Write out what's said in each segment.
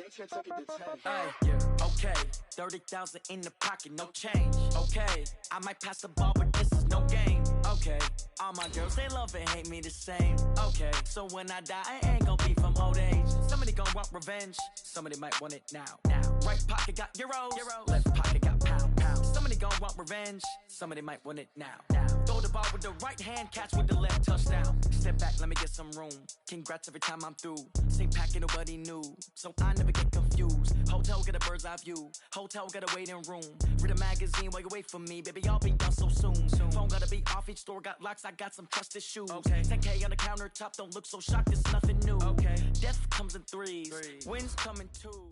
Okay, 30,000 in the pocket, no change. Okay, I might pass the ball, but this is no game. Okay, all my girls, they love and hate me the same. Okay, so when I die, I ain't gonna be from old age. Somebody gonna want revenge, somebody might want it now. Right pocket got euros, left pocket got pounds. Somebody gonna want revenge, somebody might want it now. Throw the ball with the right hand, catch with the left, touchdown. Step back, let me get some room. Congrats every time I'm through. Same packet, nobody knew, so I never get confused. Hotel get a bird's eye view, hotel get a waiting room. Read a magazine while you wait for me, baby, I'll be done so soon. Phone gotta be off, each store got locks, I got some trusted shoes. 10K on the countertop, don't look so shocked, it's nothing new. Death comes in threes, wins come in twos.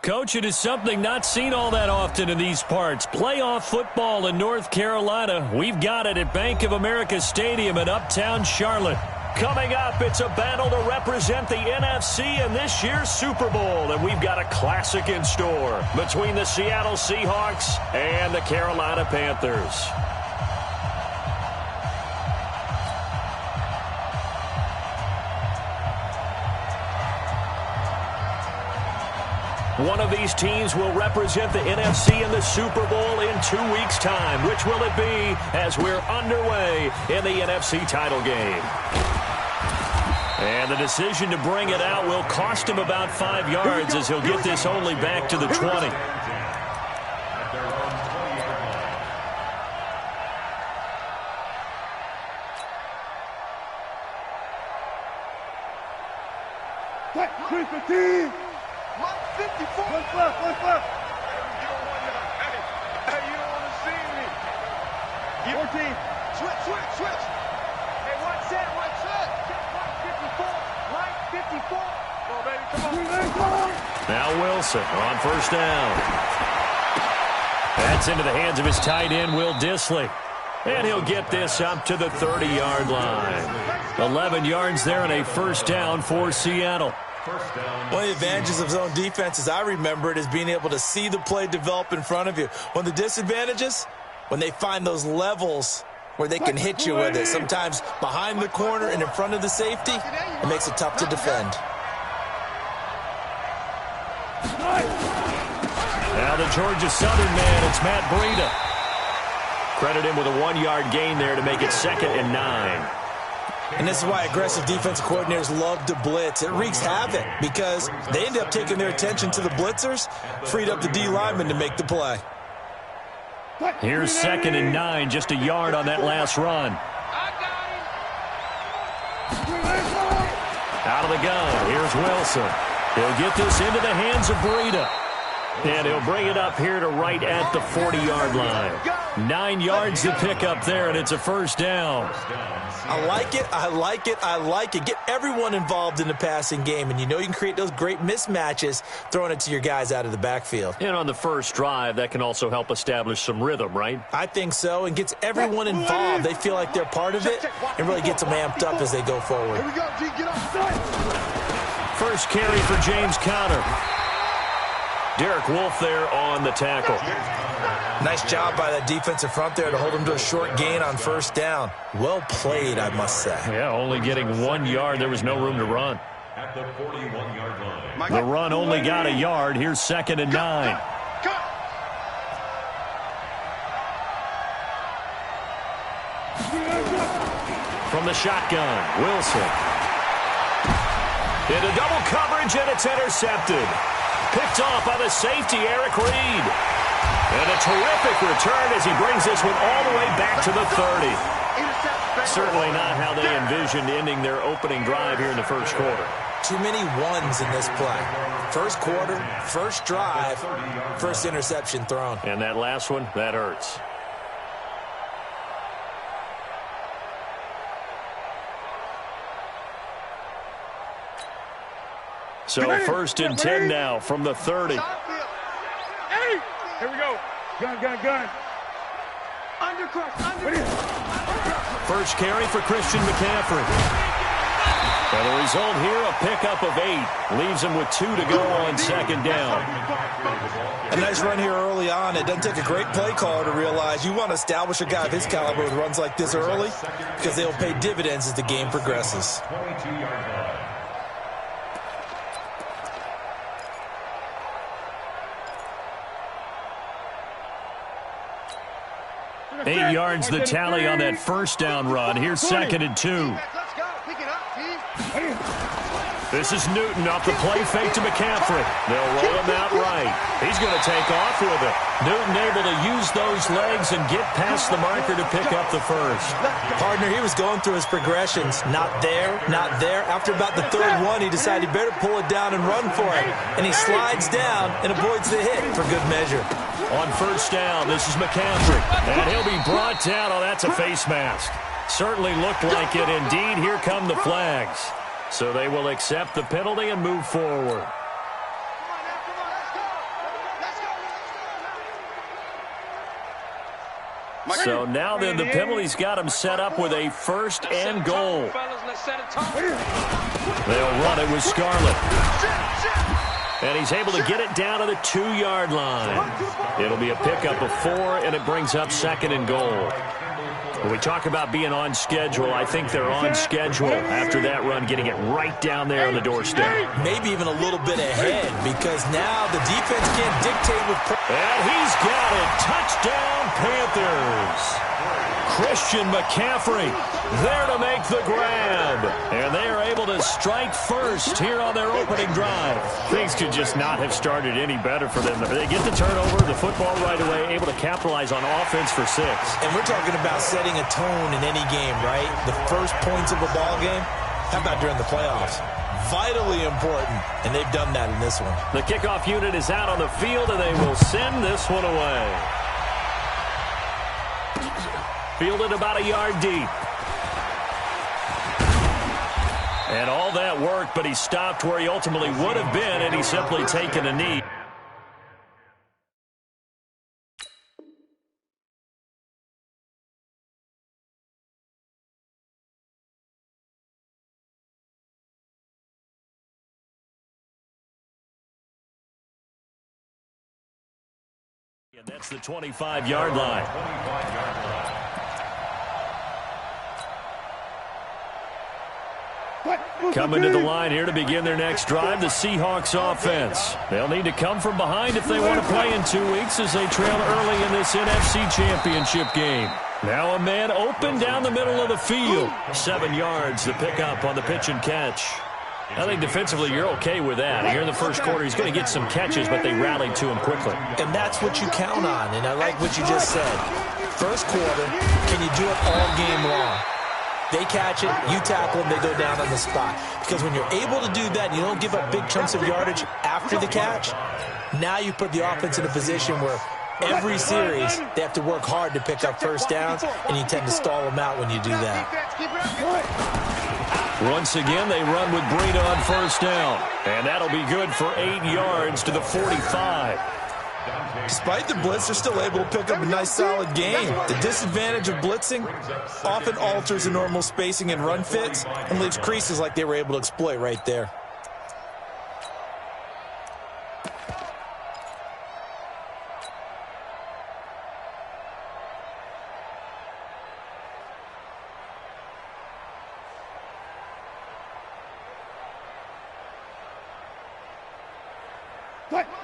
Coach, it is something not seen all that often in these parts. Playoff football in North Carolina. We've got it at Bank of America Stadium in Uptown Charlotte. Coming up, it's a battle to represent the NFC in this year's Super Bowl. And we've got a classic in store between the Seattle Seahawks and the Carolina Panthers. One of these teams will represent the NFC in the Super Bowl in 2 weeks' time. Which will it be as we're underway in the NFC title game? And the decision to bring it out will cost him about 5 yards as he'll get this only back to the 20. Now Wilson on first down. That's into the hands of his tight end, Will Dissly. And he'll get this up to the 30-yard line. 11 yards there and a first down for Seattle. One of the advantages of zone defense, as I remember it, is being able to see the play develop in front of you. One of the disadvantages, when they find those levels where they can hit you with it, sometimes behind the corner and in front of the safety, it makes it tough to defend. Now the Georgia Southern man, it's Matt Breida. Credit him with a 1-yard gain there to make it 2nd and 9. And this is why aggressive defensive coordinators love to blitz. It wreaks havoc because they end up taking their attention to the blitzers, freed up the D lineman to make the play. Here's 2nd and 9, just a yard on that last run. Out of the gun, here's Wilson. He'll get this into the hands of Breida. And he'll bring it up here to right at the 40-yard line. 9 yards to pick up there, and it's a first down. I like it, I like it, I like it. Get everyone involved in the passing game, and you know you can create those great mismatches throwing it to your guys out of the backfield. And on the first drive, that can also help establish some rhythm, right? I think so, and gets everyone involved. They feel like they're part of it and really gets them amped up as they go forward. Here we go, G, get up. First carry for James Conner. Derek Wolfe there on the tackle. Nice job by that defensive front there to hold him to a short gain on first down. Well played, I must say. Yeah, only getting 1 yard. There was no room to run. At the 41-yard line. The run only got a yard. Here's 2nd and 9. From the shotgun, Wilson. Into double coverage, and it's intercepted. Picked off by the safety, Eric Reed. And a terrific return as he brings this one all the way back to the 30. Certainly not how they envisioned ending their opening drive here in the first quarter. Too many ones in this play. First quarter, first drive, first interception thrown. And that last one, that hurts. So 1st and 10 now from the 30. Here we go. Gun. First carry for Christian McCaffrey. And the result here, a pickup of 8. Leaves him with 2 to go on 2nd down. A nice run here early on. It doesn't take a great play caller to realize you want to establish a guy of his caliber with runs like this early because they'll pay dividends as the game progresses. 8 yards the tally on that first down run. Here's 2nd and 2. This is Newton off the play fake to McCaffrey. They'll roll him out right. He's going to take off with it. Newton able to use those legs and get past the marker to pick up the first. Partner, he was going through his progressions. Not there, not there. After about the third one, he decided he better pull it down and run for it. And he slides down and avoids the hit for good measure. On first down, this is McCaffrey. And he'll be brought down. Oh, that's a face mask. Certainly looked like it. Indeed, here come the flags. So they will accept the penalty and move forward. So now then the penalty's got him set up with a 1st and goal. They'll run it with Scarlett. And he's able to get it down to the 2-yard line. It'll be a pickup of 4, and it brings up 2nd and goal. When we talk about being on schedule, I think they're on schedule after that run, getting it right down there on the doorstep. Maybe even a little bit ahead, because now the defense can't dictate with... And he's got it. Touchdown, Panthers. Christian McCaffrey there to make the grab. And they are able to strike first here on their opening drive. Things could just not have started any better for them. They get the turnover, the football right away, able to capitalize on offense for 6. And we're talking about setting a tone in any game, right? The first points of a ball game. How about during the playoffs? Vitally important, and they've done that in this one. The kickoff unit is out on the field, and they will send this one away. Fielded about a yard deep. And all that work, but he stopped where he ultimately would have been, and he's simply taken a knee. And that's the 25-yard line. Coming to the line here to begin their next drive, the Seahawks offense. They'll need to come from behind if they want to play in 2 weeks as they trail early in this NFC Championship game. Now a man open down the middle of the field. 7 yards, the pickup on the pitch and catch. I think defensively you're okay with that. Here in the first quarter, he's going to get some catches, but they rallied to him quickly. And that's what you count on, and I like what you just said. First quarter, can you do it all game long? They catch it, you tackle them, they go down on the spot. Because when you're able to do that, you don't give up big chunks of yardage after the catch, now you put the offense in a position where every series they have to work hard to pick up first downs, and you tend to stall them out when you do that. Once again, they run with Breida on first down. And that'll be good for 8 yards to the 45. Despite the blitz, they're still able to pick up a nice, solid game. The disadvantage of blitzing often alters the normal spacing and run fits and leaves creases like they were able to exploit right there.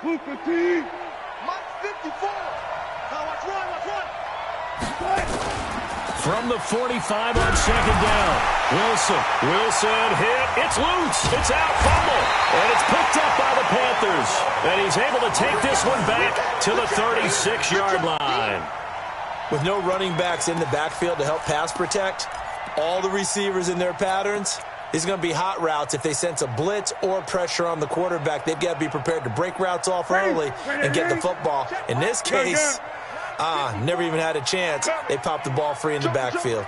Move 15. Mike 54. Now watch run. From the 45 on second down. Wilson hit. It's loose. It's out. Fumble. And it's picked up by the Panthers. And he's able to take this one back to the 36-yard line. With no running backs in the backfield to help pass protect, all the receivers in their patterns, it's going to be hot routes. If they sense a blitz or pressure on the quarterback, they've got to be prepared to break routes off early and get the football. In this case, never even had a chance. They popped the ball free in the backfield.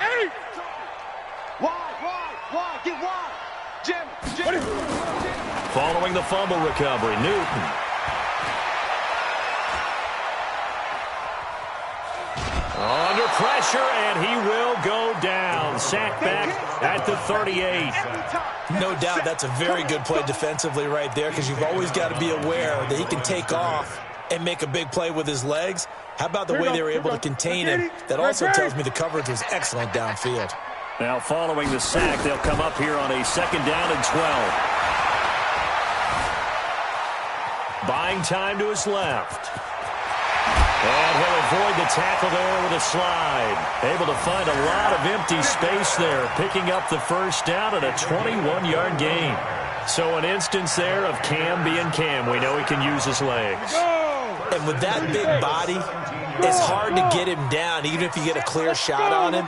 Following the fumble recovery, Newton. Under pressure, and he will go down. Sack back at the 38. No doubt that's a very good play defensively right there, because you've always got to be aware that he can take off and make a big play with his legs. How about the way they were able to contain him? That also tells me the coverage was excellent downfield. Now following the sack, they'll come up here on a 2nd down and 12. Buying time to his left. And he'll avoid the tackle there with a slide. Able to find a lot of empty space there, picking up the first down at a 21-yard gain. So an instance there of Cam being Cam. We know he can use his legs. And with that big body, it's hard to get him down, even if you get a clear shot on him.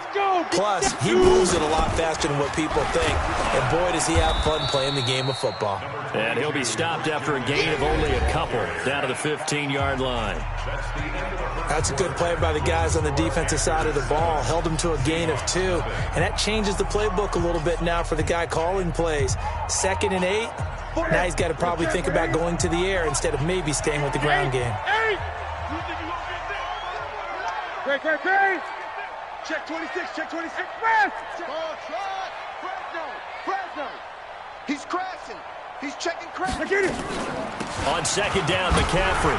Plus, he moves it a lot faster than what people think. And boy, does he have fun playing the game of football. And he'll be stopped after a gain of only a couple, down to the 15-yard line. That's a good play by the guys on the defensive side of the ball. Held him to a gain of 2. And that changes the playbook a little bit now for the guy calling plays. 2nd and 8. Now he's got to probably think about going to the air instead of maybe staying with the ground game. Great. Check 26, check 26. Press! Fresno. He's crashing. He's checking crash. I get it. On 2nd down, McCaffrey.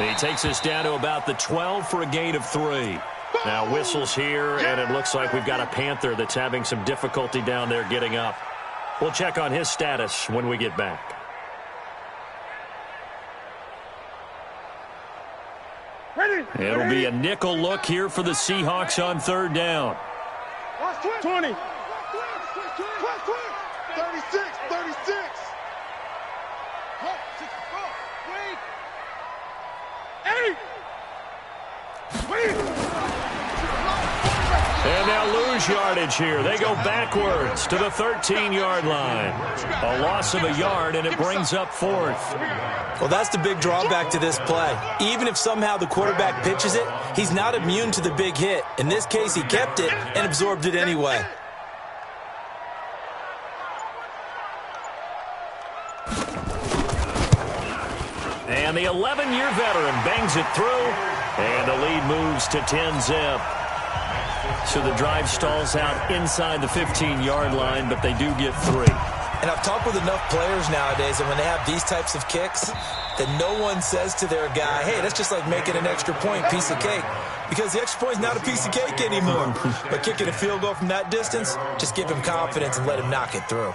He takes us down to about the 12 for a gain of 3. Now whistles here, and it looks like we've got a Panther that's having some difficulty down there getting up. We'll check on his status when we get back. It'll be a nickel look here for the Seahawks on 3rd down. 20. 36. And they'll lose yardage here. They go backwards to the 13-yard line. A loss of a yard, and it brings up 4th. Well, that's the big drawback to this play. Even if somehow the quarterback pitches it, he's not immune to the big hit. In this case, he kept it and absorbed it anyway. And the 11-year veteran bangs it through, and the lead moves to 10-zip. So the drive stalls out inside the 15-yard line, but they do get 3. And I've talked with enough players nowadays, and when they have these types of kicks, that no one says to their guy, hey, that's just like making an extra point, piece of cake. Because the extra point is not a piece of cake anymore. But kicking a field goal from that distance, just give him confidence and let him knock it through.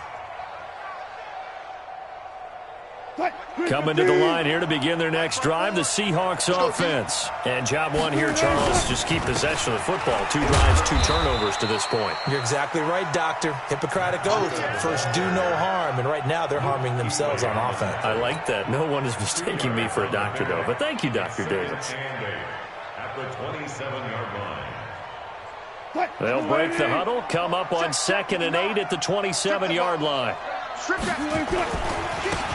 Coming to the line here to begin their next drive, the Seahawks offense. And job one here, Charles, just keep possession of the football. 2 drives, 2 turnovers to this point. You're exactly right, Doctor. Hippocratic oath. First, do no harm. And right now, they're harming themselves on offense. I like that. No one is mistaking me for a doctor, though. But thank you, Dr. Davis. At the 27-yard line. They'll break the huddle, come up on 2nd and 8 at the 27-yard line.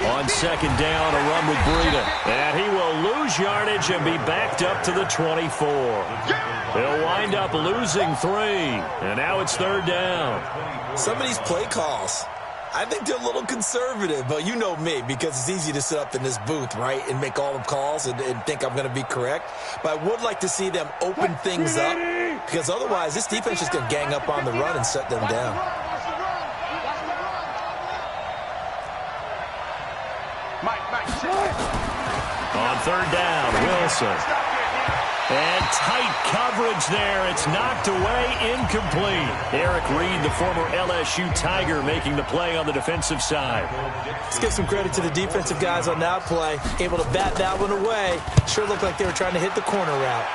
On 2nd down, a run with Breida. And he will lose yardage and be backed up to the 24. He'll wind up losing 3. And now it's 3rd down. Some of these play calls, I think they're a little conservative. But you know me, because it's easy to sit up in this booth, right, and make all the calls and think I'm going to be correct. But I would like to see them open things up, because otherwise this defense is going to gang up on the run and shut them down. On 3rd down, Wilson. And tight coverage there. It's knocked away, incomplete. Eric Reed, the former LSU Tiger, making the play on the defensive side. Let's give some credit to the defensive guys on that play. Able to bat that one away. Sure looked like they were trying to hit the corner route.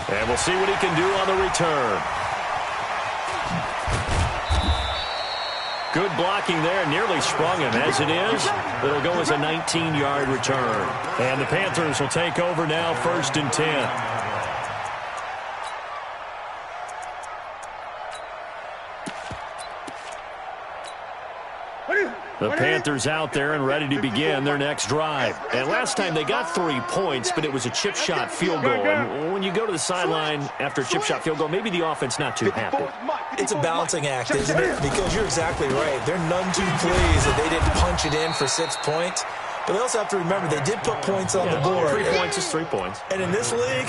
And we'll see what he can do on the return. Good blocking there, nearly sprung him. As it is, it'll go as a 19-yard return. And the Panthers will take over now, 1st and 10. The Panthers out there and ready to begin their next drive. And last time they got 3 points, but it was a chip shot field goal. And when you go to the sideline after a chip shot field goal, maybe the offense not too happy. It's a balancing act, isn't it? Because you're exactly right. They're none too pleased that they didn't punch it in for 6 points. But they also have to remember they did put points on the board. 3 points is 3 points. And in this league,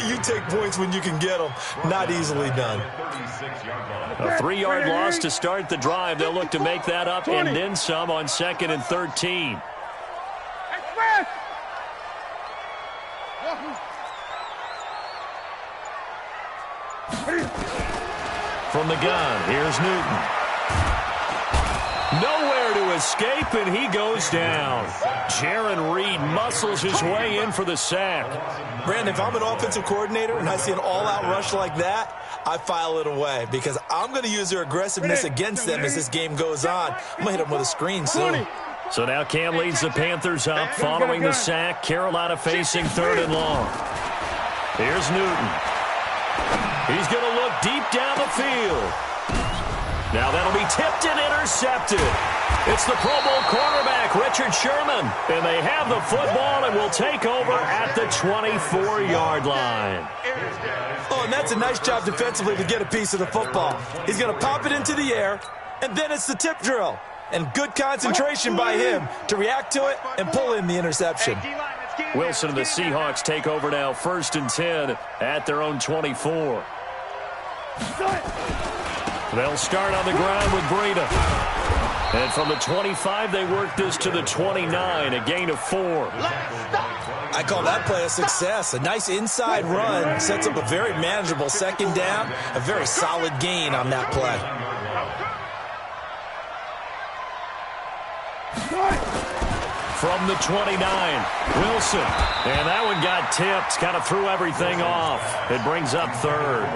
you take points when you can get them. Not easily done. A 3-yard loss to start the drive. They'll look to make that up and then some on 2nd and 13. From the gun, here's Newton. Nowhere to escape, and he goes down. Jaron Reed muscles his way in for the sack. Brandon, if I'm an offensive coordinator and I see an all-out rush like that, I file it away because I'm going to use their aggressiveness against them as this game goes on. I'm going to hit them with a screen soon. So now Cam leads the Panthers up following the sack. Carolina facing 3rd and long. Here's Newton. He's going to look deep down the field. Now that'll be tipped and intercepted. It's the Pro Bowl cornerback, Richard Sherman. And they have the football and will take over at the 24-yard line. Oh, and that's a nice job defensively to get a piece of the football. He's going to pop it into the air, and then it's the tip drill. And good concentration by him to react to it and pull in the interception. Wilson and the Seahawks take over now, 1st and 10 at their own 24. They'll start on the ground with Breida. And from the 25, they work this to the 29, a gain of 4. I call that play a success. A nice inside run sets up a very manageable 2nd down, a very solid gain on that play. From the 29, Wilson. And that one got tipped, kind of threw everything off. It brings up 3rd.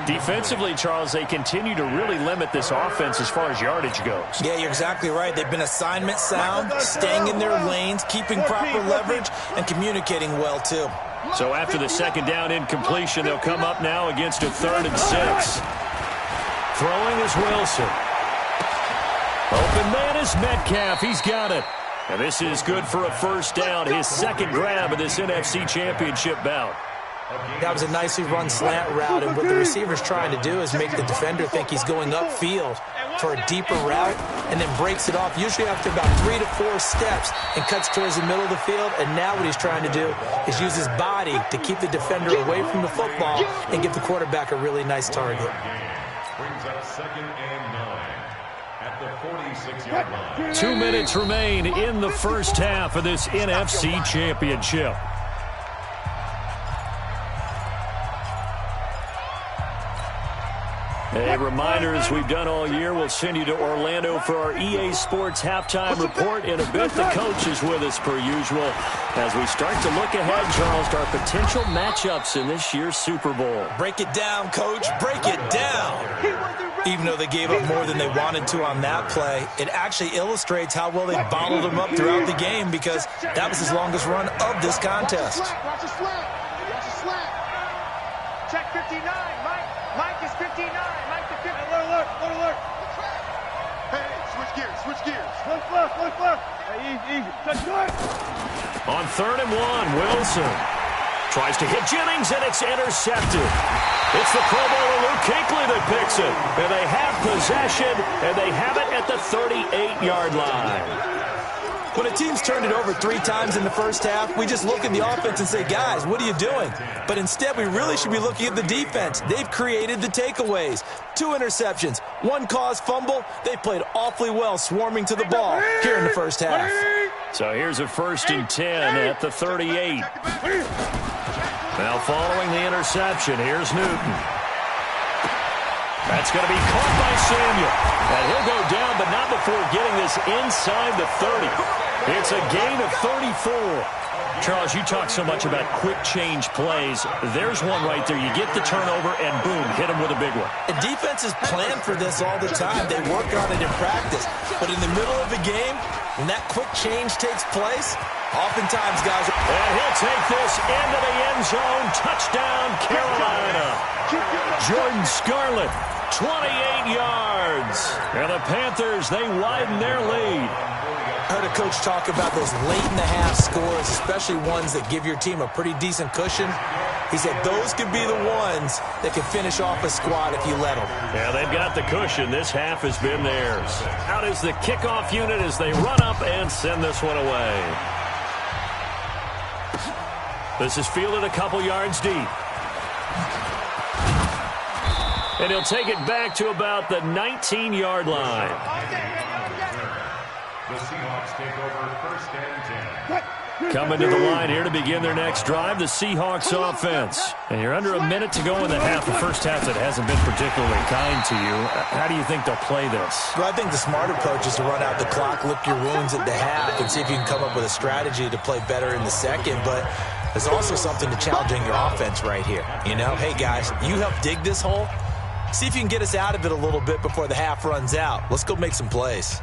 Defensively, Charles, they continue to really limit this offense as far as yardage goes. Yeah, you're exactly right. They've been assignment sound, staying in their lanes, keeping proper leverage, and communicating well, too. So after the 2nd down incompletion, they'll come up now against a 3rd and 6. Throwing is Wilson. Open man is Metcalf. He's got it. And this is good for a 1st down, his 2nd grab of this NFC Championship bout. That was a nicely run slant route, and what the receiver's trying to do is make the defender think he's going upfield for a deeper route and then breaks it off, usually after about 3 to 4 steps, and cuts towards the middle of the field. And now what he's trying to do is use his body to keep the defender away from the football and give the quarterback a really nice target. Brings up 2nd and 9 at the 46-yard line. 2 minutes remain in the 1st half of this NFC Championship. A reminder, as we've done all year, we'll send you to Orlando for our EA Sports halftime report in a bit. The coach is with us per usual as we start to look ahead, Charles, to our potential matchups in this year's Super Bowl. Break it down, Coach. Break it down. Even though they gave up more than they wanted to on that play, it actually illustrates how well they bottled them up throughout the game because that was his longest run of this contest. Watch the slant. Watch the slant. Check 59. Mike is 59. Mike to 50. Alert. Hey, switch gears. Look. Hey, easy. Touch good. On 3rd and 1, Wilson tries to hit Jennings, and it's intercepted. It's the Pro Bowler Luke Kuechly that picks it. And they have possession, and they have it at the 38-yard line. When a team's turned it over 3 times in the 1st half, we just look at the offense and say, guys, what are you doing? But instead, we really should be looking at the defense. They've created the takeaways. 2 interceptions, 1 caused fumble. They played awfully well swarming to the ball here in the 1st half. So here's a 1st and 10 at the 38. Now following the interception, here's Newton. That's going to be caught by Samuel. And he'll go down, but not before getting this inside the 30. It's a gain of 34. Charles, you talk so much about quick change plays. There's one right there. You get the turnover, and boom, hit him with a big one. And defenses plan for this all the time. They work on it in practice. But in the middle of the game, when that quick change takes place, oftentimes guys... And he'll take this into the end zone. Touchdown, Carolina. Jordan Scarlett, 28 yards. And the Panthers, they widen their lead. I heard a coach talk about those late-in-the-half scores, especially ones that give your team a pretty decent cushion. He said those could be the ones that can finish off a squad if you let them. Yeah, they've got the cushion. This half has been theirs. Out is the kickoff unit as they run up and send this one away. This is fielded a couple yards deep. And he'll take it back to about the 19-yard line. The Seahawks take over 1st and 10 Coming to the line here to begin their next drive, the Seahawks offense. And you're under a minute to go in the half. The first half that hasn't been particularly kind to you. How do you think they'll play this? Well, I think the smart approach is to run out the clock, lick your wounds at the half, and see if you can come up with a strategy to play better in the second. But there's also something to challenging your offense right here. You know, hey, guys, you help dig this hole. See if you can get us out of it a little bit before the half runs out. Let's go make some plays.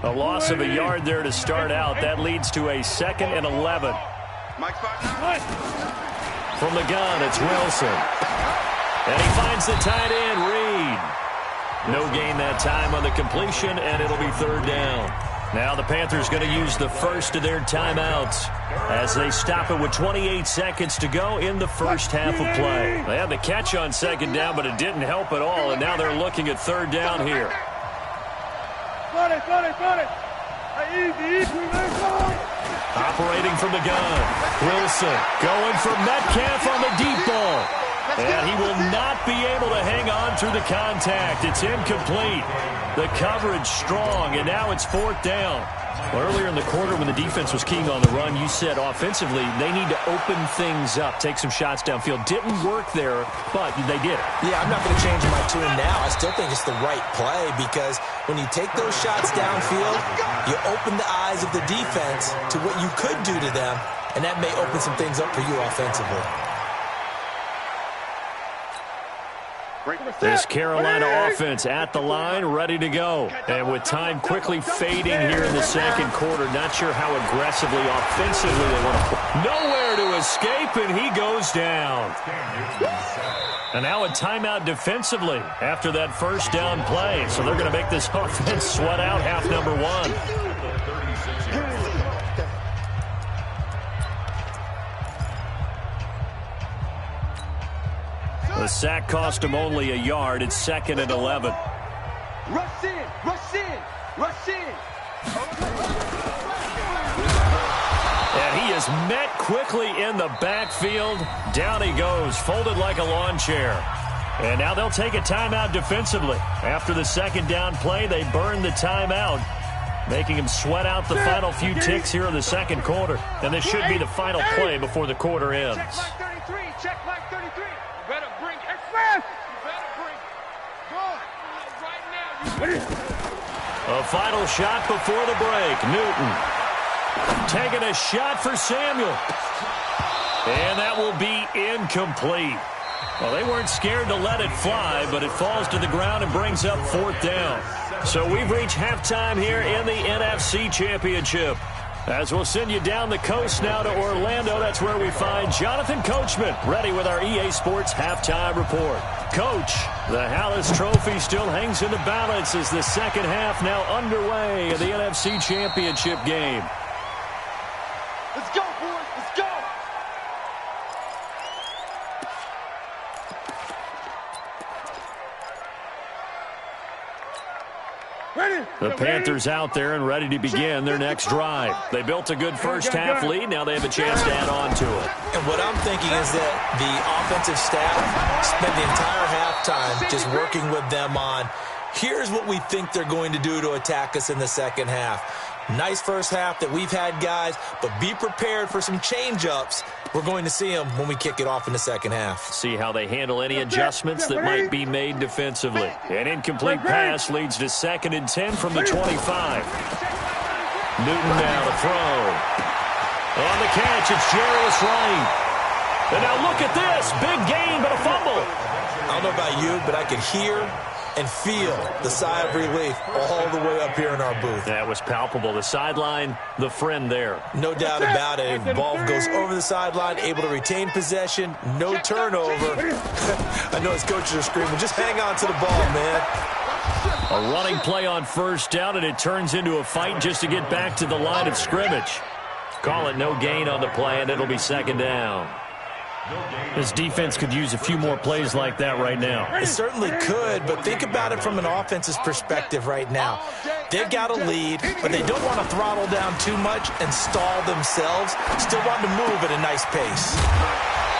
A loss of a yard there to start out. That leads to a 2nd and 11. From the gun, it's Wilson. And he finds the tight end, Reed. No gain that time on the completion, and it'll be 3rd down. Now the Panthers going to use the first of their timeouts as they stop it with 28 seconds to go in the first half of play. They had the catch on 2nd down, but it didn't help at all, and now they're looking at 3rd down here. Operating from the gun. Wilson going for Metcalf on the deep ball. And he will not be able to hang on through the contact. It's incomplete. The coverage strong, and now it's 4th down. Well, earlier in the quarter when the defense was keying on the run, you said offensively they need to open things up, take some shots downfield. Didn't work there, but they did it. Yeah, I'm not going to change my tune now. I still think it's the right play because when you take those shots downfield, you open the eyes of the defense to what you could do to them, and that may open some things up for you offensively. This Carolina offense at the line, ready to go. And with time quickly fading here in the second quarter, not sure how aggressively, offensively they want to play. Nowhere to escape, and he goes down. And now a timeout defensively after that first down play. So they're going to make this offense sweat out half number 1. The sack cost him only a yard. It's 2nd and 11. Rush in, rush in, rush in. And he is met quickly in the backfield. Down he goes, folded like a lawn chair. And now they'll take a timeout defensively. After the 2nd down play, they burn the timeout, making him sweat out the final few ticks here in the second quarter. And this should be the final play before the quarter ends. Check mark 33, check mark 33. Better bring express. You better bring. Go right now. A final shot before the break. Newton taking a shot for Samuel. And that will be incomplete. Well, they weren't scared to let it fly, but it falls to the ground and brings up 4th down. So we've reached halftime here in the NFC Championship. As we'll send you down the coast now to Orlando, that's where we find Jonathan Coachman, ready with our EA Sports Halftime Report. Coach, the Hallis Trophy still hangs in the balance as the second half now underway in the NFC Championship game. Let's go, boys. Let's go. The Panthers out there and ready to begin their next drive. They built a good first half lead. Now they have a chance to add on to it. And what I'm thinking is that the offensive staff spent the entire halftime just working with them on, here's what we think they're going to do to attack us in the second half. Nice first half that we've had, guys, but be prepared for some change-ups. We're going to see them when we kick it off in the second half. See how they handle any adjustments that might be made defensively. An incomplete pass leads to 2nd and 10 from the 25. Newton now to throw. On the catch, it's Jarius Wright. And now look at this. Big gain, but a fumble. I don't know about you, but I could hear and feel the sigh of relief all the way up here in our booth. That was palpable. The sideline, the friend there. No doubt about it. Ball goes over the sideline, able to retain possession, no turnover. I know his coaches are screaming, just hang on to the ball, man. A running play on first down, and it turns into a fight just to get back to the line of scrimmage. Call it no gain on the play, and it'll be 2nd down. This defense could use a few more plays like that right now. It certainly could, but think about it from an offense's perspective right now. They've got a lead, but they don't want to throttle down too much and stall themselves. Still want to move at a nice pace.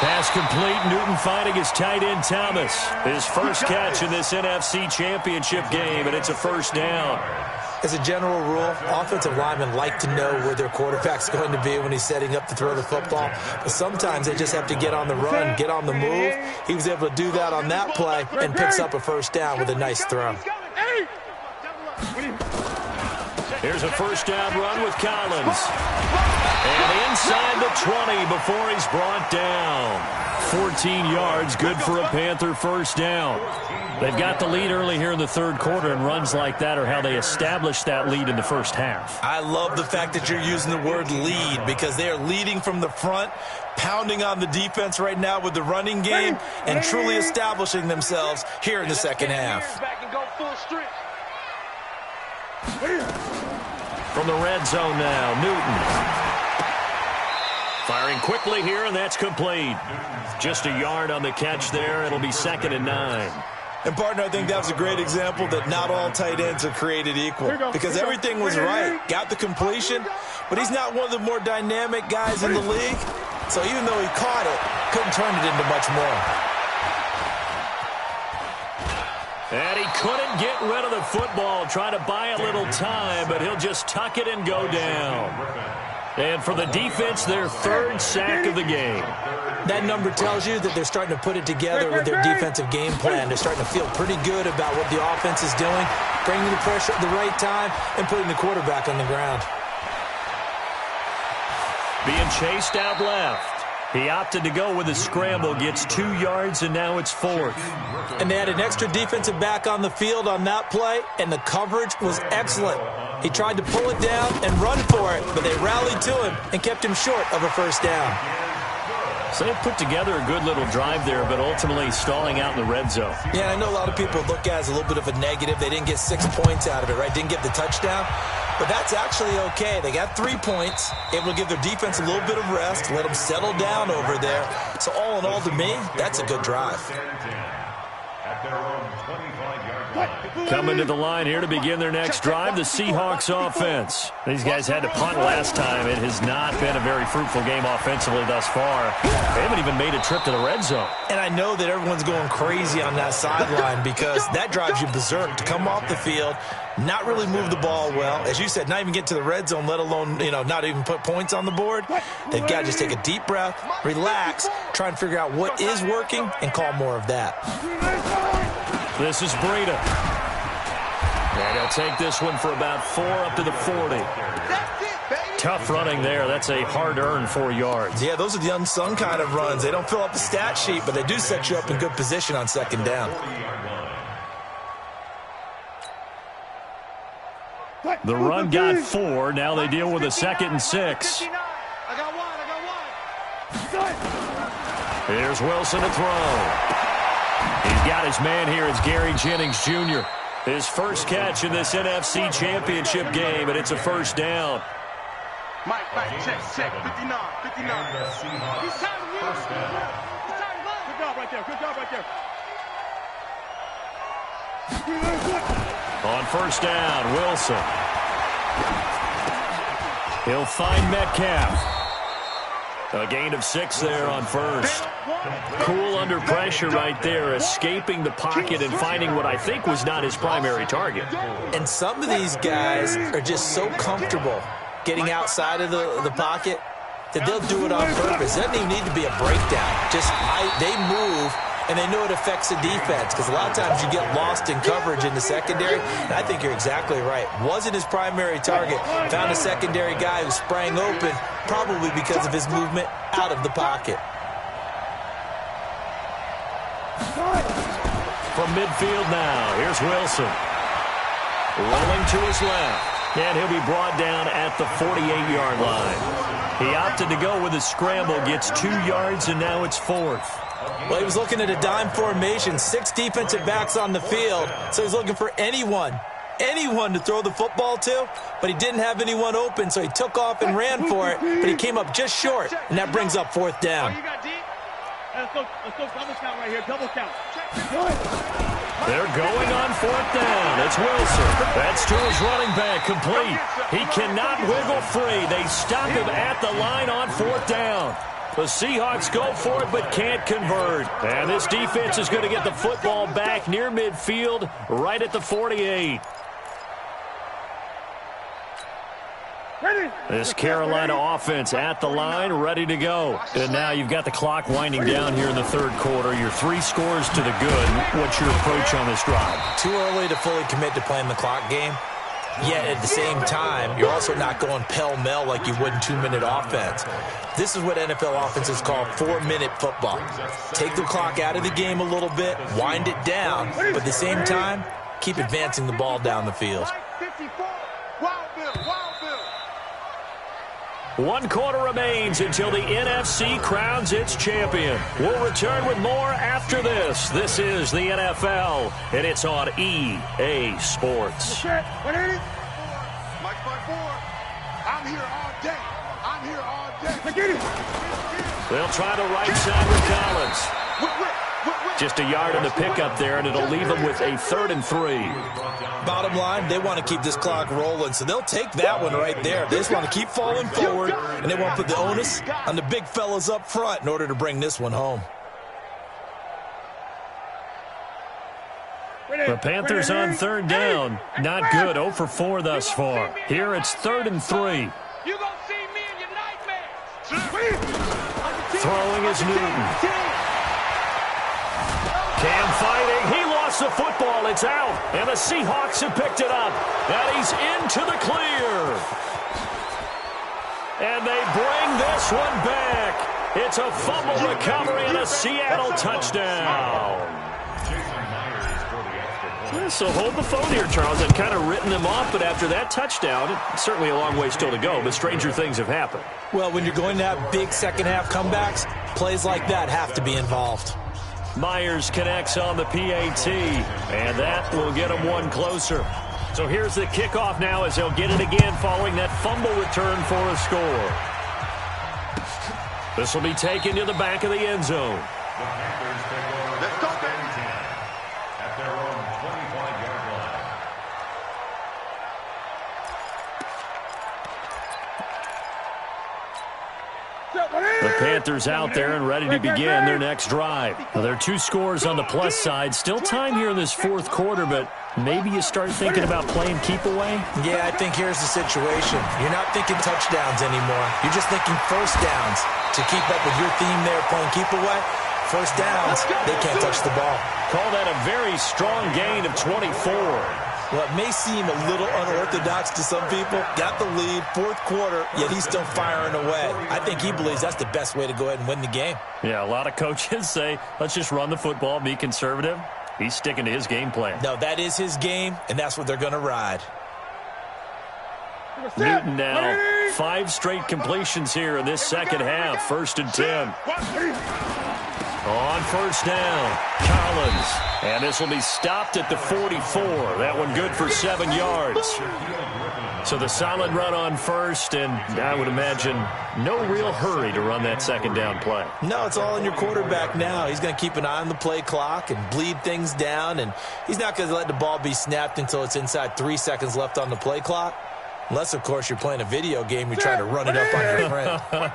Pass complete. Newton finding his tight end, Thomas. His first catch in this NFC Championship game, and it's a first down. As a general rule, offensive linemen like to know where their quarterback's going to be when he's setting up to throw the football. But sometimes they just have to get on the run, get on the move. He was able to do that on that play and picks up a first down with a nice throw. Here's a first down run with Collins. And inside the 20 before he's brought down. 14 yards, good for a Panther first down. They've got the lead early here in the third quarter, and runs like that are how they establish that lead in the first half. I love the fact that you're using the word lead because they are leading from the front, pounding on the defense right now with the running game, and truly establishing themselves here in the second half. From the red zone now, Newton. Firing quickly here, and that's complete. Just a yard on the catch there. It'll be 2nd and 9. And, partner, I think that was a great example that not all tight ends are created equal because everything was right. Got the completion, but he's not one of the more dynamic guys in the league. So even though he caught it, couldn't turn it into much more. And he couldn't get rid of the football, trying to buy a little time, but he'll just tuck it and go down. And for the defense, their 3rd sack of the game. That number tells you that they're starting to put it together with their defensive game plan. They're starting to feel pretty good about what the offense is doing, bringing the pressure at the right time, and putting the quarterback on the ground. Being chased out left. He opted to go with a scramble, gets 2 yards, and now it's 4th. And they had an extra defensive back on the field on that play, and the coverage was excellent. He tried to pull it down and run for it, but they rallied to him and kept him short of a first down. So they put together a good little drive there, but ultimately stalling out in the red zone. Yeah, I know a lot of people look at it as a little bit of a negative. They didn't get 6 points out of it, right? Didn't get the touchdown. But that's actually okay. They got 3 points, able to give their defense a little bit of rest, let them settle down over there. So all in all, to me, that's a good drive. At their own 25-yard line. Coming to the line here to begin their next drive, the Seahawks offense. These guys had to punt last time. It has not been a very fruitful game offensively thus far. They haven't even made a trip to the red zone. And I know that everyone's going crazy on that sideline because that drives you berserk to come off the field, not really move the ball well. As you said, not even get to the red zone, let alone, not even put points on the board. They've got to just take a deep breath, relax, try and figure out what is working, and call more of that. This is Breida. And he'll take this one for about 4 up to the 40. Tough running there. That's a hard-earned 4 yards. Yeah, those are the unsung kind of runs. They don't fill up the stat sheet, but they do set you up in good position on second down. The run got 4. Now they deal with a 2nd and 6. Here's Wilson to throw. He's got his man here. It's Gary Jennings Jr. His first catch in this NFC Championship game, and it's a first down. Mike, check, 59. Good job right there. On first down, Wilson. He'll find Metcalf. A gain of 6 there on first. Cool under pressure right there, escaping the pocket and finding what I think was not his primary target. And some of these guys are just so comfortable getting outside of the pocket that they'll do it on purpose. It doesn't even need to be a breakdown. They move, and they know it affects the defense because a lot of times you get lost in coverage in the secondary, and I think you're exactly right. Wasn't his primary target. Found a secondary guy who sprang open, probably because of his movement out of the pocket. From midfield now, here's Wilson. Rolling to his left, and he'll be brought down at the 48-yard line. He opted to go with a scramble, gets 2 yards, and now it's 4th. Well, he was looking at a dime formation, 6 defensive backs on the field, so he's looking for anyone to throw the football to, but he didn't have anyone open, so he took off and ran for it, but he came up just short, and that brings up 4th down. Let's go double count right here, double count. They're going on 4th down. It's Wilson. That's to his running back, complete. He cannot wiggle free. They stop him at the line on 4th down. The Seahawks go for it but can't convert. And this defense is going to get the football back near midfield, right at the 48. This Carolina offense at the line, ready to go. And now you've got the clock winding down here in the 3rd quarter. You're 3 scores to the good. What's your approach on this drive? Too early to fully commit to playing the clock game. Yet at the same time, you're also not going pell-mell like you would in 2-minute offense. This is what NFL offenses call 4-minute football. Take the clock out of the game a little bit, wind it down, but at the same time, keep advancing the ball down the field. 1 quarter remains until the NFC crowns its champion. We'll return with more after this. This is the NFL, and it's on EA Sports. Mike 5-4. I'm here all day. I'm here all day. They'll try the right side with Collins. Just a yard on the pickup there, and it'll leave them with a 3rd and 3. Bottom line, they want to keep this clock rolling, so they'll take that one right there. They just want to keep falling forward, and they want to put the onus on the big fellas up front in order to bring this one home. The Panthers on 3rd down. Not good. 0 for 4 thus far. Here it's 3rd and 3. You gonna see me in your nightmares. Throwing is Newton. Cam fighting. He lost the football. It's out. And the Seahawks have picked it up. And he's into the clear. And they bring this one back. It's a fumble recovery and a Seattle touchdown. So hold the phone here, Charles. I've kind of written them off, but after that touchdown, it's certainly a long way still to go, but stranger things have happened. Well, when you're going to have big second-half comebacks, plays like that have to be involved. Myers connects on the PAT, and that will get him one closer. So here's the kickoff now as they'll get it again following that fumble return for a score. This will be taken to the back of the end zone. Let's go, baby. At their own 25-yard line. The Panthers out there and ready to begin their next drive. Well, there are 2 scores on the plus side. Still time here in this 4th quarter, but maybe you start thinking about playing keep away? Yeah, I think here's the situation. You're not thinking touchdowns anymore. You're just thinking first downs. To keep up with your theme there, playing keep away, first downs, they can't touch the ball. Call that a very strong gain of 24. Well, it may seem a little unorthodox to some people. Got the lead, 4th quarter, yet he's still firing away. I think he believes that's the best way to go ahead and win the game. Yeah, a lot of coaches say, let's just run the football, be conservative. He's sticking to his game plan. No, that is his game, and that's what they're going to ride. Newton now, 5 straight completions here in this second half. 1st and 10. On 1st down, Collins. And this will be stopped at the 44. That one good for 7 yards. So the solid run on 1st, and I would imagine no real hurry to run that 2nd down play. No, it's all in your quarterback now. He's going to keep an eye on the play clock and bleed things down, and he's not going to let the ball be snapped until it's inside 3 seconds left on the play clock. Unless, of course, you're playing a video game, you try to run it up on your friend.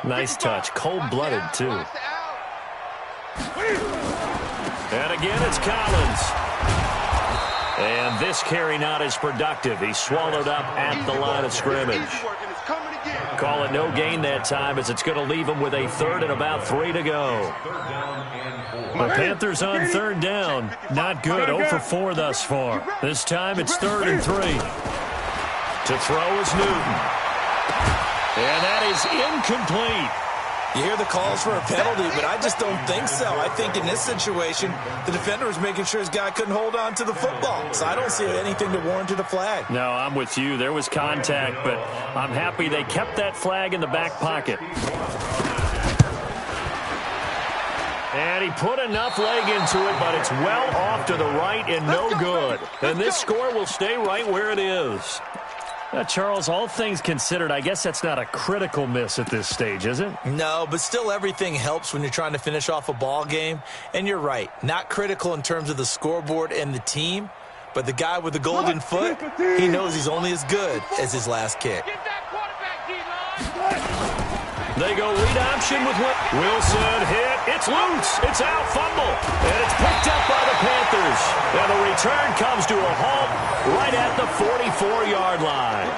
Nice touch. Cold-blooded, too. And again, it's Collins. And this carry not as productive. He's swallowed up at the line of scrimmage. Call it no gain that time as it's going to leave him with a 3rd and about 3 to go. The Panthers on 3rd down. Not good. 0 for 4 thus far. This time it's 3rd and 3. To throw is Newton. And that is incomplete. You hear the calls for a penalty, but I just don't think so. I think in this situation, the defender was making sure his guy couldn't hold on to the football. So I don't see anything to warrant a flag. No, I'm with you. There was contact, but I'm happy they kept that flag in the back pocket. And he put enough leg into it, but it's well off to the right and no good. And this score will stay right where it is. Charles, all things considered, I guess that's not a critical miss at this stage, is it? No, but still everything helps when you're trying to finish off a ball game. And you're right, not critical in terms of the scoreboard and the team, but the guy with the golden foot, he knows he's only as good as his last kick. They go read option with Wilson hit. It's loose. It's out, fumble. And it's picked up by the Panthers. And the return comes to a halt right at the 44-yard line.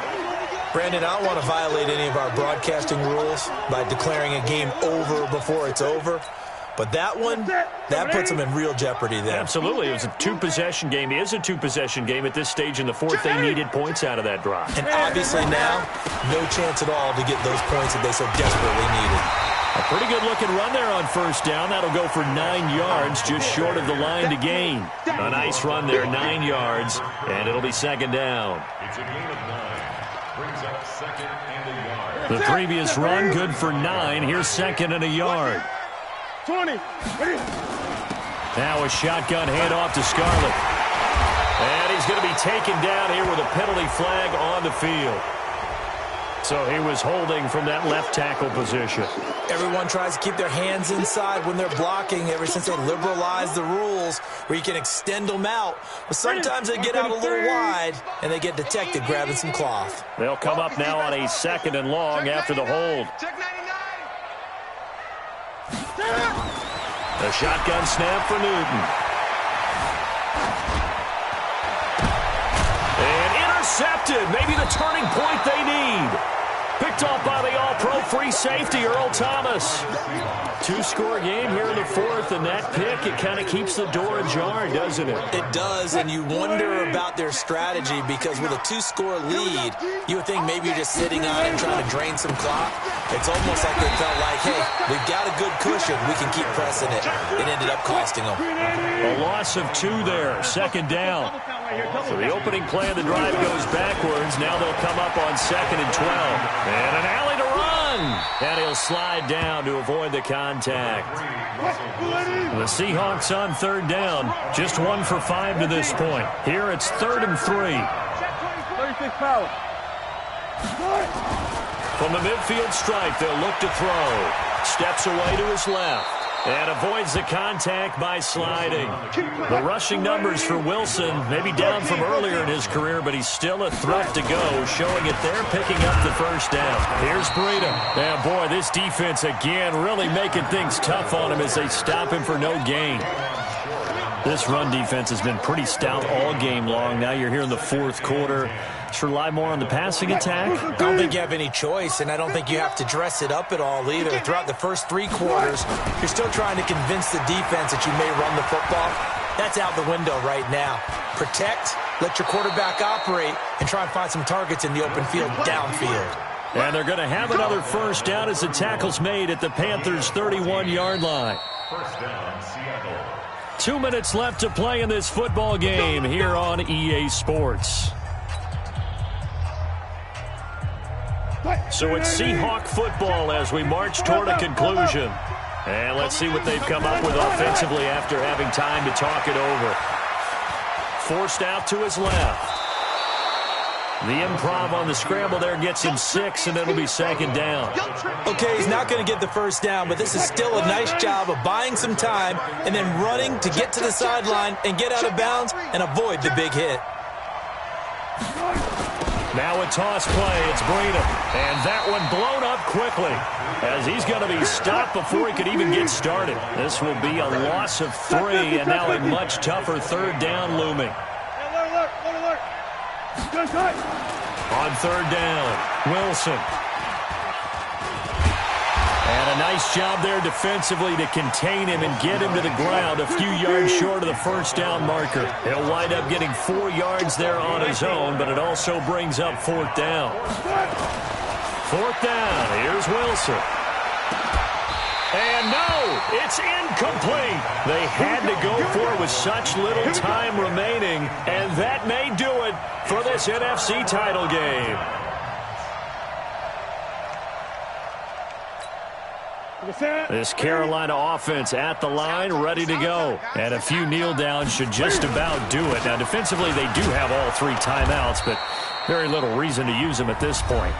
Brandon, I don't want to violate any of our broadcasting rules by declaring a game over before it's over. But that one, that puts them in real jeopardy there. Absolutely. It was a two-possession game. It is a two-possession game at this stage in the fourth. They needed points out of that drive. And obviously now, no chance at all to get those points that they so desperately needed. A pretty good-looking run there on first down. That'll go for 9 yards, just short of the line to gain. A nice run there, 9 yards, and it'll be second down. It's a gain of 9. Brings up second and a yard. The previous run, good for 9. Here's second and a yard. 20. Now a shotgun handoff to Scarlett. And he's going to be taken down here with a penalty flag on the field. So he was holding from that left tackle position. Everyone tries to keep their hands inside when they're blocking ever since they liberalized the rules where you can extend them out. But sometimes they get out a little wide and they get detected grabbing some cloth. They'll come up now on a second and long after the hold. Check 99. A shotgun snap for Newton. And intercepted. Maybe the turning point they need. Picked off by the all-pro free safety, Earl Thomas. Two-score game here in the fourth, and that pick, it kind of keeps the door ajar, doesn't it? It does, and you wonder about their strategy because with a 2-score lead, you would think maybe you're just sitting on it trying to drain some clock. It's almost like they felt like, hey, we've got a good cushion. We can keep pressing it. It ended up costing them. A loss of 2 there, second down. So the opening play of the drive goes backwards. Now they'll come up on second and 12. And an alley to run. And he'll slide down to avoid the contact. The Seahawks on third down. Just 1 for 5 to this point. Here it's 3rd and 3. 36 power. From the midfield stripe, they'll look to throw. Steps away to his left. And avoids the contact by sliding. The rushing numbers for Wilson, maybe down from earlier in his career, but he's still a threat to go, showing it there, picking up the first down. Here's Breida. And boy, this defense again really making things tough on him as they stop him for no gain. This run defense has been pretty stout all game long. Now you're here in the fourth quarter. Let's rely more on the passing attack. I don't think you have any choice, and I don't think you have to dress it up at all either. Throughout the first 3 quarters, you're still trying to convince the defense that you may run the football. That's out the window right now. Protect, let your quarterback operate, and try and find some targets in the open field downfield. And they're going to have another first down as the tackle's made at the Panthers' 31-yard line. First down, Seattle. 2 minutes left to play in this football game here on EA Sports. So it's Seahawk football as we march toward a conclusion. And let's see what they've come up with offensively after having time to talk it over. Forced out to his left. The improv on the scramble there gets him 6, and it'll be second down. Okay, he's not going to get the first down, but this is still a nice job of buying some time and then running to get to the sideline and get out of bounds and avoid the big hit. Now a toss play. It's Breida. And that one blown up quickly as he's going to be stopped before he could even get started. This will be a loss of 3, and now a much tougher third down looming. On third down, Wilson. And a nice job there defensively to contain him and get him to the ground a few yards short of the first down marker. He'll wind up getting 4 yards there on his own, but it also brings up 4th down. 4th down, here's Wilson. And no, it's incomplete. They had to go for it with such little time remaining, and that may do it for this NFC title game. This Carolina offense at the line, ready to go. And a few kneel downs should just about do it. Now, defensively, they do have all 3 timeouts, but Very little reason to use him at this point.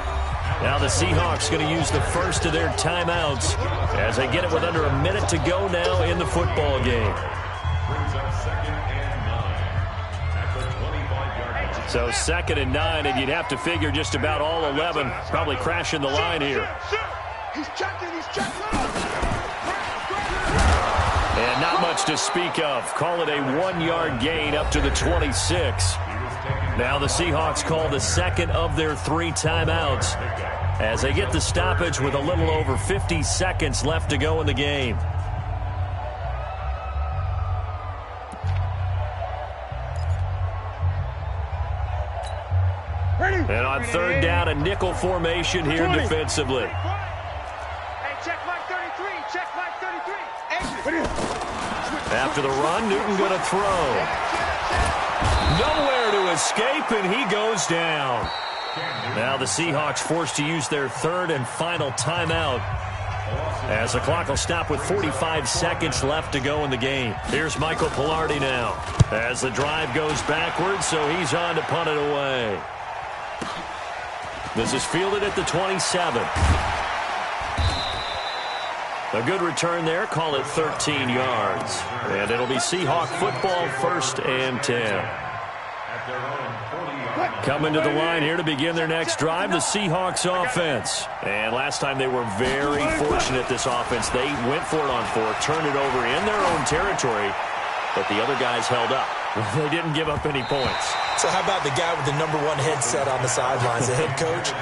Now the Seahawks going to use the first of their timeouts as they get it with under a minute to go now in the football game. Brings up 2nd and 9 at the 25-yard line. So 2nd and 9, and you'd have to figure just about all 11 probably crashing the line here. He's checking. And not much to speak of. Call it a 1-yard gain up to the 26. Now the Seahawks call the second of their 3 timeouts as they get the stoppage with a little over 50 seconds left to go in the game. And on 3rd down, a nickel formation here defensively. Hey, check Mike 33. Check Mike 33. After the run, Newton going to throw. Nowhere to escape, and he goes down. Now the Seahawks forced to use their 3rd and final timeout as the clock will stop with 45 seconds left to go in the game. Here's Michael Palardy now as the drive goes backwards, so he's on to punt it away. This is fielded at the 27. A good return there. Call it 13 yards. And it'll be Seahawk football, 1st and 10. Coming to the line here to begin their next drive, the Seahawks offense. And last time they were very fortunate, this offense. They went for it on 4th, turned it over in their own territory, but the other guys held up. They didn't give up any points. So how about the guy with the #1 headset on the sidelines, the head coach?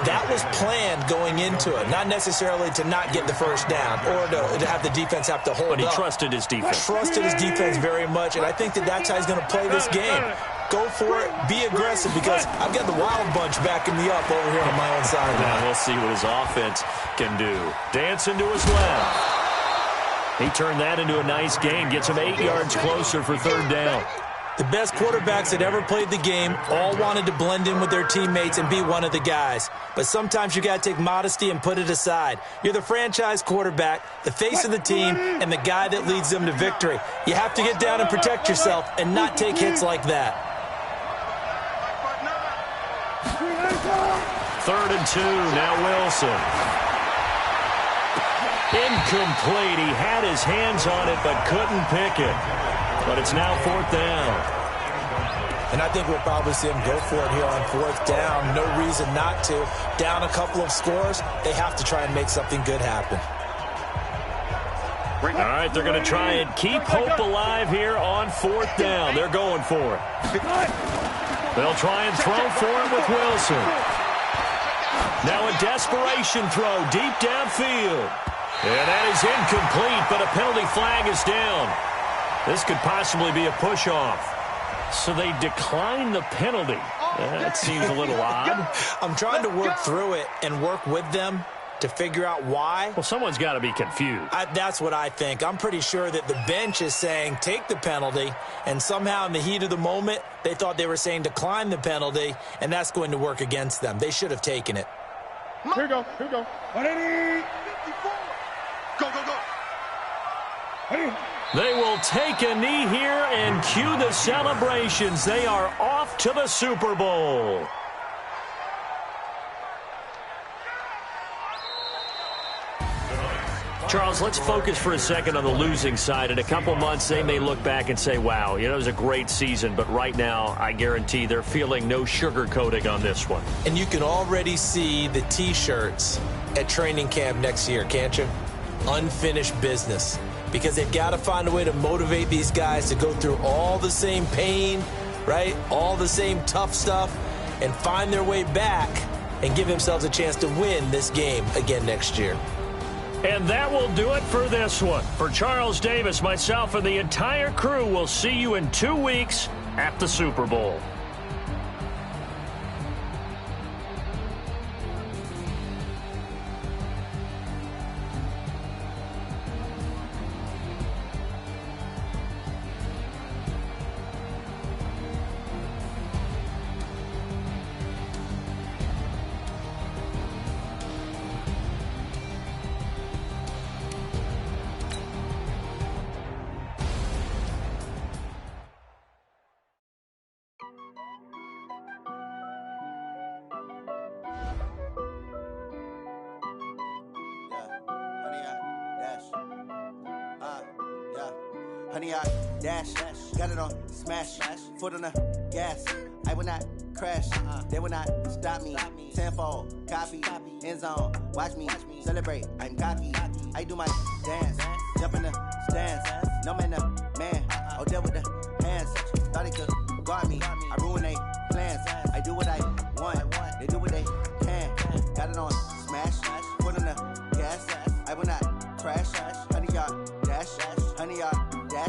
That was planned going into it, not necessarily to not get the first down or to have the defense have to hold up. But he trusted his defense. Trusted his defense very much, and I think that's how he's going to play this game. Go for it, be aggressive, because I've got the Wild Bunch backing me up over here on my own side. Now we'll see what his offense can do. Dancing to his left. He turned that into a nice gain, gets him 8 yards closer for 3rd down. The best quarterbacks that ever played the game all wanted to blend in with their teammates and be one of the guys. But sometimes you got to take modesty and put it aside. You're the franchise quarterback, the face of the team, and the guy that leads them to victory. You have to get down and protect yourself and not take hits like that. 3rd and 2, now Wilson. Incomplete. He had his hands on it but couldn't pick it. But it's now 4th down. And I think we'll probably see him go for it here on 4th down. No reason not to. Down a couple of scores, they have to try and make something good happen. All right, they're going to try and keep hope alive here on 4th down. They're going for it. They'll try and throw for it with Wilson. Now a desperation throw deep downfield. And that is incomplete, but a penalty flag is down. This could possibly be a push-off. So they decline the penalty. That seems a little odd. I'm trying to work through it and work with them to figure out why. Well, someone's got to be confused. That's what I think. I'm pretty sure that the bench is saying take the penalty, and somehow in the heat of the moment, they thought they were saying decline the penalty, and that's going to work against them. They should have taken it. Here we go. 180. 54. Go. They will take a knee here and cue the celebrations. They are off to the Super Bowl. Charles, let's focus for a second on the losing side. In a couple months, they may look back and say, wow, it was a great season. But right now, I guarantee they're feeling no sugarcoating on this one. And you can already see the T-shirts at training camp next year, can't you? Unfinished business. Because they've got to find a way to motivate these guys to go through all the same pain, right? All the same tough stuff, and find their way back and give themselves a chance to win this game again next year. And that will do it for this one. For Charles Davis, myself, and the entire crew, we'll see you in 2 weeks at the Super Bowl. 100 yard dash. Got it on smash. Foot on the gas. I will not crash. They will not stop me. Tenfold copy. End zone. Watch me celebrate. I'm cocky. I do my dance. Jump in the stands. No man, the man. Oh, deal with the hands. Thought he could guard me. I ruin they plans. I do what I want. They do what they can. Got it on smash. Foot on the gas. I will not crash. 100 yard dash. 100 yard dash.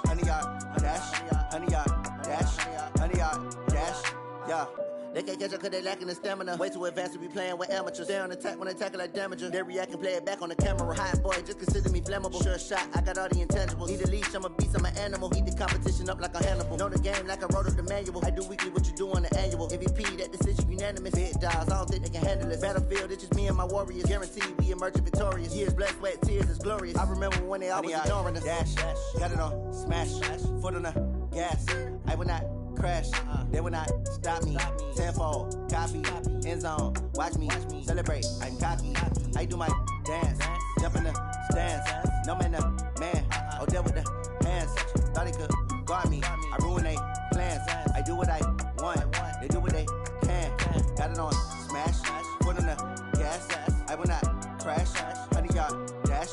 100 yard dash. 100 yard dash. 100 yard dash. Yeah. They can't catch up cause they lacking the stamina. Way too advanced to be playing with amateurs. Stay on attack when they tackle like damager. They react and play it back on the camera. Hot boy, just consider me flammable. Sure shot, I got all the intangibles. Need a leash, I'm a beast, I'm an animal. Heat the competition up like a Hannibal. Know the game like I wrote up the manual. I do weekly what you do on the annual. MVP, that decision unanimous. Big dogs, I don't think they can handle it. Battlefield, it's just me and my warriors. Guaranteed we emerge victorious. Years, blood, sweat, tears, it's glorious. I remember when they always ignoring us. Dash, got it on smash. Foot on the gas. I will not crash. They will not stop me. Tenfold copy. End zone. Watch me celebrate. I'm cocky. I do my dance. Jump in the stands. No man, the man. Oh, deal with the hands. Thought he could guard me. I ruin they plans. I do what I want. They do what they can. Got it on smash. Foot on the gas. I will not crash. 100 yard dash.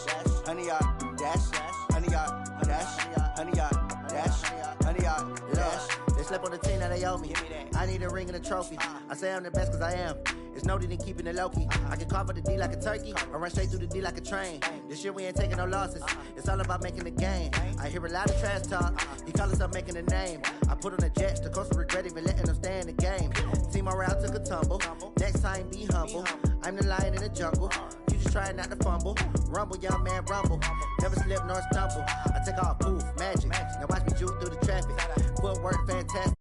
100 yard dash. 100 yard dash. 100 yard dash. 100 yard dash. They slept on the team that they owe me. I need a ring and a trophy. I say I'm the best cause I am. It's no need in keeping it low-key. I can carve up the D like a turkey, or run straight through the D like a train. This year we ain't taking no losses. It's all about making the game. I hear a lot of trash talk. He call himself making a name. I put on the Jets, the coach will regret even letting them stay in the game. Team morale took a tumble. Next time be humble. I'm the lion in the jungle. You just trying not to fumble. Rumble, young man, rumble. Never slip nor stumble. I take off, poof, magic. Now watch me juke through the traffic. Footwork fantastic.